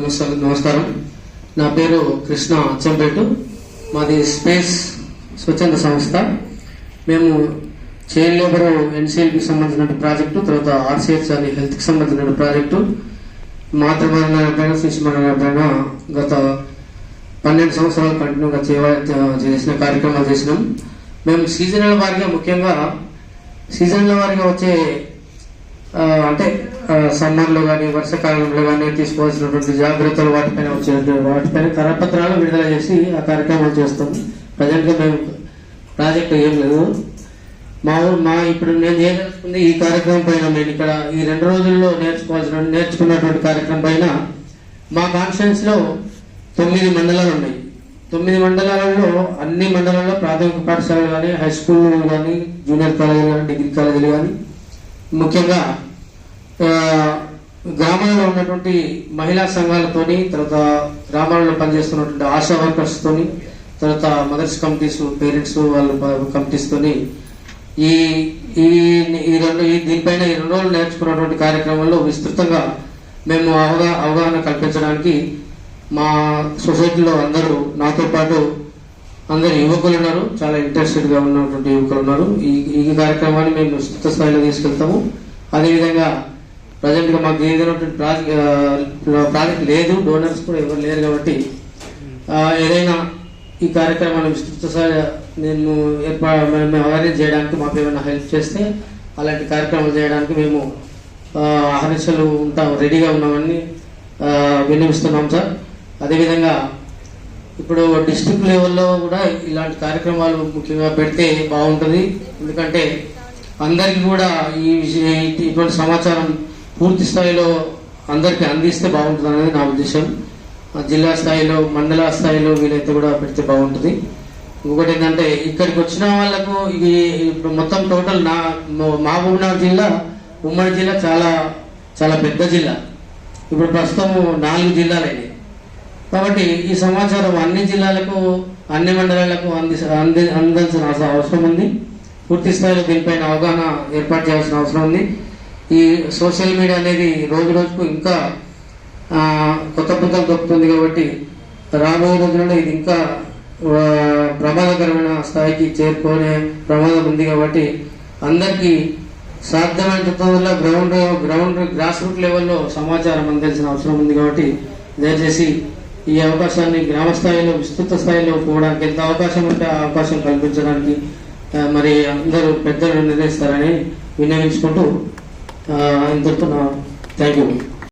నమస్కారం. నా పేరు కృష్ణ అచ్చంపేట. మాది స్పేస్ స్వచ్ఛంద సంస్థ. మేము చైల్డ్ లేబర్ ఎన్సీఎల్కి సంబంధించిన ప్రాజెక్టు, తర్వాత ఆర్సీహెచ్ అని హెల్త్కి సంబంధించిన ప్రాజెక్టు, మాతృమరణ శిశుమరణ గత 12 సంవత్సరాలు కంటిన్యూగా చేసిన కార్యక్రమాలు చేసినాం. మేము సీజనల్ వారిగా, ముఖ్యంగా సీజనల్ వారిగా వచ్చే అంటే సమ్మర్లో కానీ వర్షాకాలంలో కానీ తీసుకోవాల్సినటువంటి జాగ్రత్తలు వాటిపైన కరపత్రాలు విడుదల చేసి ఆ కార్యక్రమాలు చేస్తాం. ప్రజెంట్గా మేము ప్రాజెక్టు ఏం లేదు. ఇప్పుడు నేను చేయదలుచుకుంది ఈ కార్యక్రమం పైన, నేను ఇక్కడ ఈ 2 రోజుల్లో నేర్చుకున్నటువంటి కార్యక్రమం పైన మా కాన్స్టిట్యున్సీలో 9 మండలాలు ఉన్నాయి. 9 మండలాలలో అన్ని మండలాల్లో ప్రాథమిక పాఠశాలలు కానీ, హై స్కూల్ కానీ, జూనియర్ కాలేజీలు కానీ, డిగ్రీ కాలేజీలు కానీ, ముఖ్యంగా గ్రామాల్లో ఉన్నటువంటి మహిళా సంఘాలతోని, తర్వాత గ్రామాలలో పనిచేస్తున్నటువంటి ఆశా వర్కర్స్తోని, తర్వాత మదర్స్ కమిటీస్, పేరెంట్స్ వాళ్ళ కమిటీస్తోని దీనిపైన ఈ 2 రోజులు నేర్చుకున్నటువంటి కార్యక్రమంలో విస్తృతంగా మేము అవగాహన కల్పించడానికి మా సొసైటీలో అందరూ, నాతో పాటు అందరు యువకులు ఉన్నారు, చాలా ఇంట్రెస్టెడ్గా ఉన్నటువంటి యువకులు ఉన్నారు. ఈ కార్యక్రమాన్ని మేము విస్తృత స్థాయిలో తీసుకెళ్తాము. అదేవిధంగా ప్రజెంట్గా మాకు ఏదైనా ప్రాజెక్ట్ లేదు, డోనర్స్ కూడా ఎవరు లేరు. కాబట్టి ఏదైనా ఈ కార్యక్రమాన్ని విస్తృత స్థాయిలో మేము అవేర్నెస్ చేయడానికి మాకు ఏమైనా హెల్ప్ చేస్తే అలాంటి కార్యక్రమాలు చేయడానికి మేము అహర్నిశలు రెడీగా ఉన్నామని విన్నవిస్తున్నాం సార్. అదేవిధంగా ఇప్పుడు డిస్ట్రిక్ట్ లెవెల్లో కూడా ఇలాంటి కార్యక్రమాలు ముఖ్యంగా పెడితే బాగుంటుంది. ఎందుకంటే అందరికీ కూడా ఇటువంటి సమాచారం పూర్తి స్థాయిలో అందరికీ అందిస్తే బాగుంటుంది అనేది నా ఉద్దేశం. జిల్లా స్థాయిలో, మండల స్థాయిలో వీలైతే కూడా పెడితే బాగుంటుంది. ఇంకొకటి ఏంటంటే, ఇక్కడికి వచ్చిన వాళ్ళకు ఇప్పుడు మొత్తం టోటల్ మహబూబ్నగర్ జిల్లా, ఉమ్మడి జిల్లా చాలా చాలా పెద్ద జిల్లా. ఇప్పుడు ప్రస్తుతం 4 జిల్లాలైనాయి. కాబట్టి ఈ సమాచారం అన్ని జిల్లాలకు, అన్ని మండలాలకు అందాల్సిన అవసరం ఉంది. పూర్తి స్థాయిలో దీనిపైన అవగాహన ఏర్పాటు చేయాల్సిన అవసరం ఉంది. ఈ సోషల్ మీడియా అనేది రోజు రోజుకు ఇంకా కొత్త పుంతలు దొరుకుతుంది. కాబట్టి రాబోయే రోజులలో ఇది ఇంకా ప్రమాదకరమైన స్థాయికి చేరుకునే ప్రమాదం ఉంది. కాబట్టి అందరికీ సాధ్యమైనంత వల్ల గ్రౌండ్ గ్రాస్ రూట్ లెవెల్లో సమాచారం అందాల్సిన అవసరం ఉంది. కాబట్టి దయచేసి ఈ అవకాశాన్ని గ్రామ స్థాయిలో, విస్తృత స్థాయిలో పోవడానికి ఎంత అవకాశం ఉంటే ఆ అవకాశం కల్పించడానికి మరి అందరూ పెద్దలు నిర్ణయిస్తారని విన్నవించుకుంటూ ఇంతకు థ్యాంక్ యూ.